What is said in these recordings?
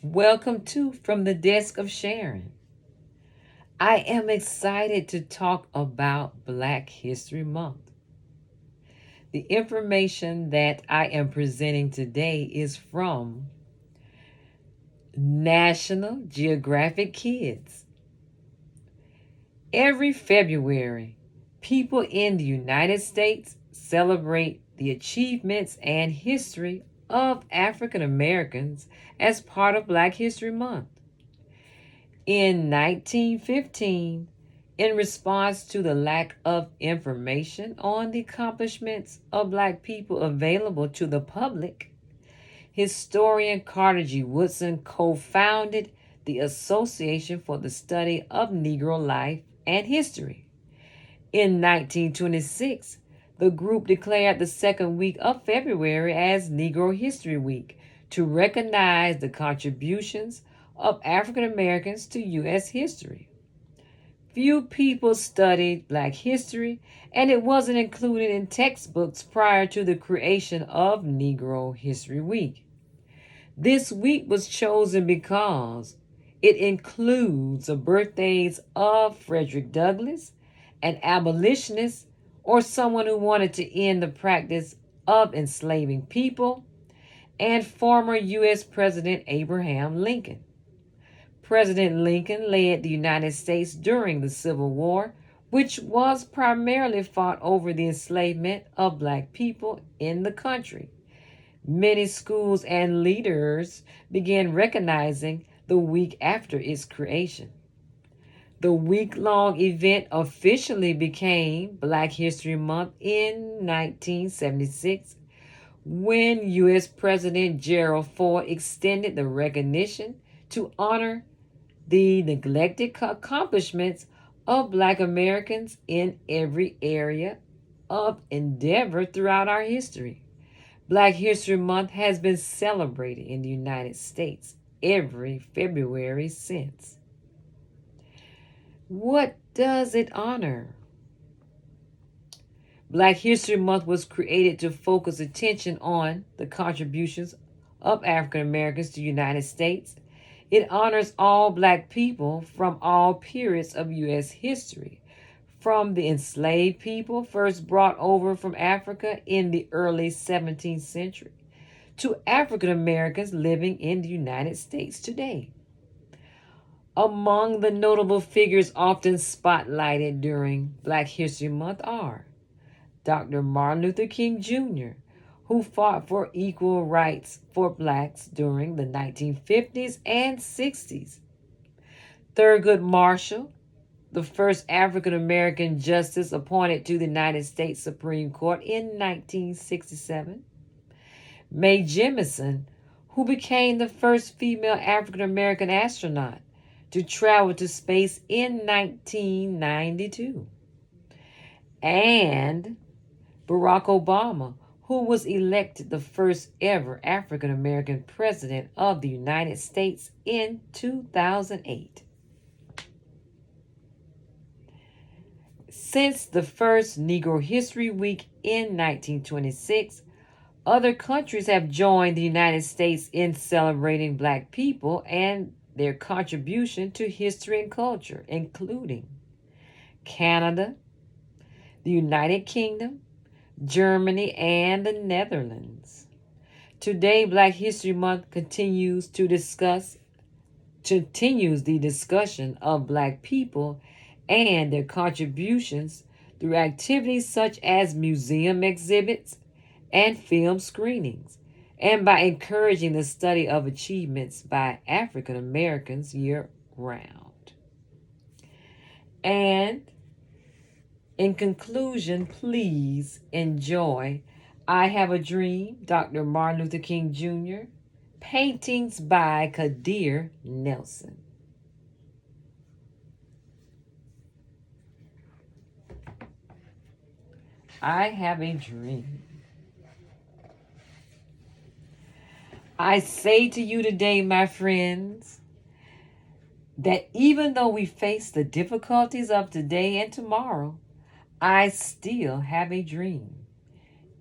Welcome to From the Desk of Sharyn. I am excited to talk about Black History Month. The information that I am presenting today is from National Geographic Kids. Every February, people in the United States celebrate the achievements and history of African Americans as part of Black History Month. In 1915, in response to the lack of information on the accomplishments of Black people available to the public, historian Carter G. Woodson co-founded the Association for the Study of Negro Life and History. In 1926, the group declared the second week of February as Negro History Week to recognize the contributions of African Americans to U.S. history. Few people studied Black history, and it wasn't included in textbooks prior to the creation of Negro History Week. This week was chosen because it includes the birthdays of Frederick Douglass, an abolitionist or someone who wanted to end the practice of enslaving people, and former U.S. President Abraham Lincoln. President Lincoln led the United States during the Civil War, which was primarily fought over the enslavement of Black people in the country. Many schools and leaders began recognizing the week after its creation. The week-long event officially became Black History Month in 1976 when U.S. President Gerald Ford extended the recognition to honor the neglected accomplishments of Black Americans in every area of endeavor throughout our history. Black History Month has been celebrated in the United States every February since. What does it honor? Black History Month was created to focus attention on the contributions of African Americans to the United States. It honors all Black people from all periods of U.S. history, from the enslaved people first brought over from Africa in the early 17th century to African Americans living in the United States today. Among the notable figures often spotlighted during Black History Month are Dr. Martin Luther King Jr., who fought for equal rights for Blacks during the 1950s and 60s. Thurgood Marshall, the first African American justice appointed to the United States Supreme Court in 1967. Mae Jemison, who became the first female African American astronaut to travel to space in 1992. And Barack Obama, who was elected the first ever African American president of the United States in 2008. Since the first Negro History Week in 1926, other countries have joined the United States in celebrating Black people and their contribution to history and culture, including Canada, the United Kingdom, Germany, and the Netherlands. Today, Black History Month continues the discussion of Black people and their contributions through activities such as museum exhibits and film screenings, and by encouraging the study of achievements by African Americans year-round. And in conclusion, please enjoy I Have a Dream, Dr. Martin Luther King Jr., paintings by Kadir Nelson. I have a dream. I say to you today, my friends, that even though we face the difficulties of today and tomorrow, I still have a dream.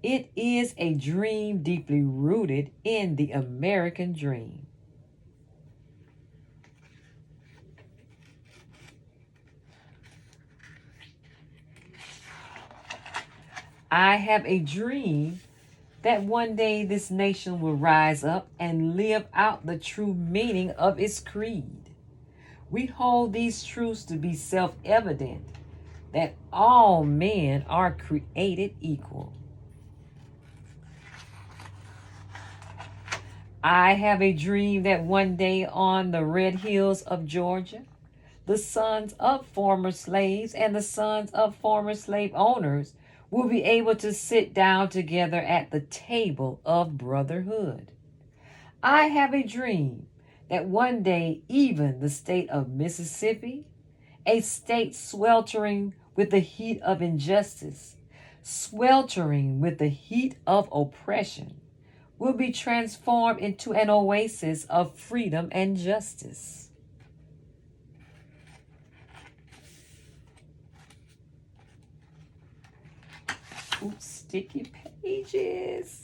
It is a dream deeply rooted in the American dream. I have a dream that one day this nation will rise up and live out the true meaning of its creed. We hold these truths to be self evident that all men are created equal. I have a dream that one day on the red hills of Georgia, the sons of former slaves and the sons of former slave owners will be able to sit down together at the table of brotherhood. I have a dream that one day even the state of Mississippi, a state sweltering with the heat of injustice, sweltering with the heat of oppression, will be transformed into an oasis of freedom and justice. Oops, sticky pages.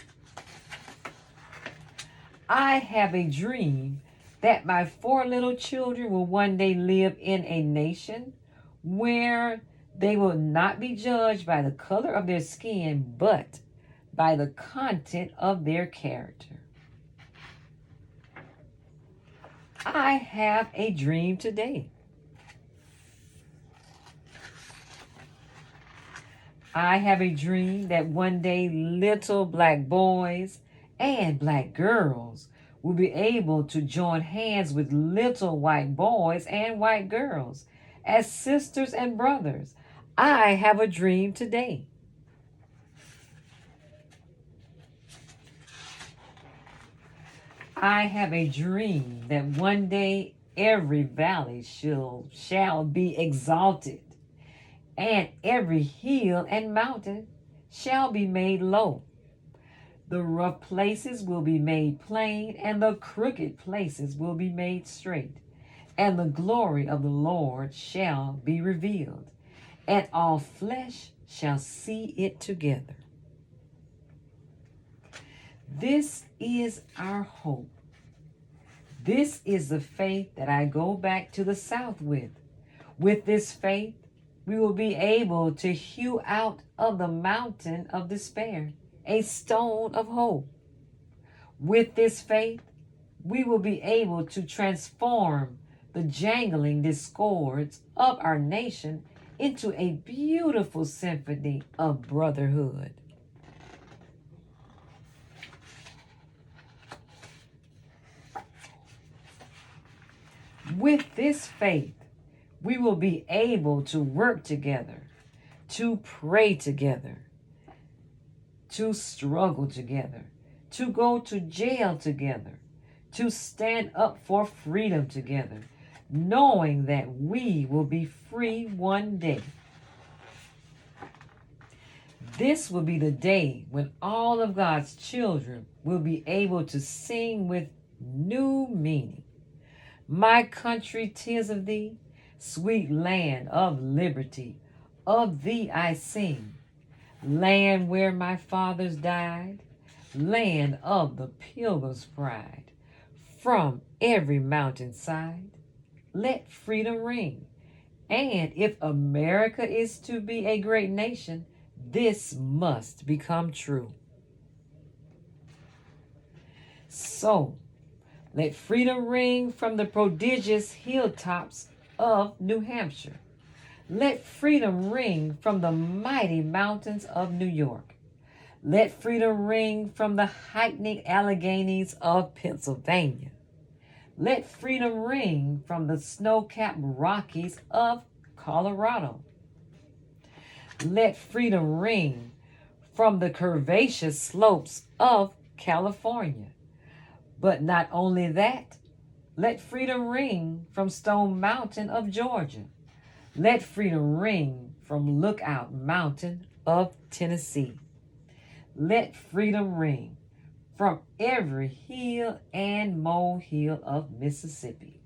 I have a dream that my 4 little children will one day live in a nation where they will not be judged by the color of their skin, but by the content of their character. I have a dream today. I have a dream that one day little black boys and black girls will be able to join hands with little white boys and white girls as sisters and brothers. I have a dream today. I have a dream that one day every valley shall be exalted, and every hill and mountain shall be made low. The rough places will be made plain, and the crooked places will be made straight. And the glory of the Lord shall be revealed, and all flesh shall see it together. This is our hope. This is the faith that I go back to the South with. With this faith, we will be able to hew out of the mountain of despair a stone of hope. With this faith, we will be able to transform the jangling discords of our nation into a beautiful symphony of brotherhood. With this faith, we will be able to work together, to pray together, to struggle together, to go to jail together, to stand up for freedom together, knowing that we will be free one day. This will be the day when all of God's children will be able to sing with new meaning. My country, 'tis of thee, sweet land of liberty, of thee I sing. Land where my fathers died, land of the pilgrim's pride. From every mountainside, let freedom ring. And if America is to be a great nation, this must become true. So, let freedom ring from the prodigious hilltops of New Hampshire. Let freedom ring from the mighty mountains of New York. Let freedom ring from the heightening Alleghanies of Pennsylvania. Let freedom ring from the snow-capped Rockies of Colorado. Let freedom ring from the curvaceous slopes of California. But not only that, let freedom ring from Stone Mountain of Georgia. Let freedom ring from Lookout Mountain of Tennessee. Let freedom ring from every hill and molehill of Mississippi.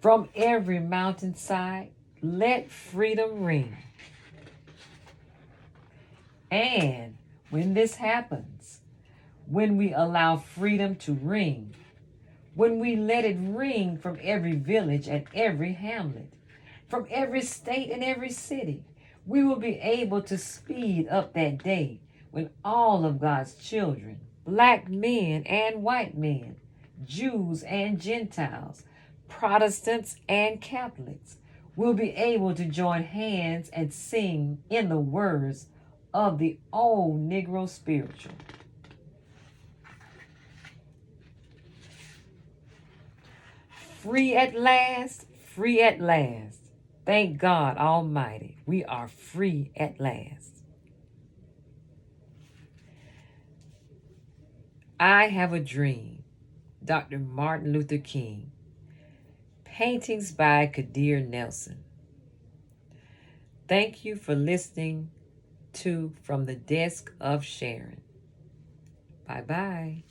From every mountainside, let freedom ring. And when this happens, when we allow freedom to ring, when we let it ring from every village and every hamlet, from every state and every city, We will be able to speed up that day when all of God's children, black men and white men, Jews and Gentiles, Protestants and Catholics, will be able to join hands and sing in the words of the old Negro spiritual. Free at last, free at last. Thank God Almighty, we are free at last. I Have a Dream, Dr. Martin Luther King. Paintings by Kadir Nelson. Thank you for listening to From the Desk of Sharyn. Bye-bye.